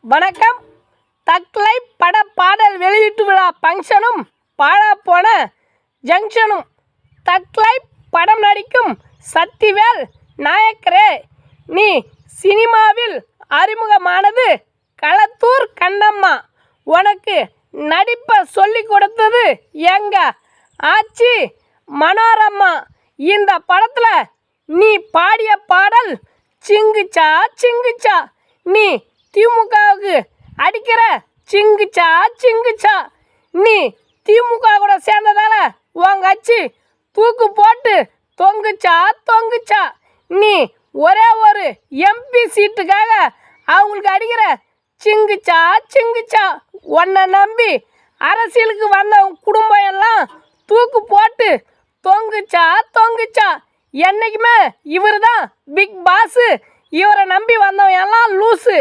வணக்கம். தக்லை பட பாடல் வெளியீட்டு விழா ஃபங்க்ஷனும் பாழாப்போன ஜங்ஷனும். தக்லை படம் நடிக்கும் சக்திவேல் நாயக்கரே, நீ சினிமாவில் அறிமுகமானது களத்தூர் கண்ணம்மா. உனக்கு நடிப்பை சொல்லி கொடுத்தது எங்க ஆச்சி மனோரமா. இந்த படத்தில் நீ பாடிய பாடல் சிங்குச்சா சிங்குச்சா. நீ திமுகவுக்கு அடிக்கிற சிங்குச்சா சிங்குச்சா. நீ திமுக கூட சேர்ந்ததால உன் கட்சி தூக்கு போட்டு தொங்குச்சா தொங்குச்சா. நீ ஒரே ஒரு எம்பி சீட்டுக்காக அவங்களுக்கு அடிக்கிற சிங்குச்சா சிங்குச்சா. உன்னை நம்பி அரசியலுக்கு வந்த குடும்பம் எல்லாம் தூக்கு போட்டு தொங்குச்சா தொங்குச்சா. என்றைக்குமே இவர் தான் பிக் பாஸு. இவரை நம்பி வந்தவன் எல்லாம் லூஸு.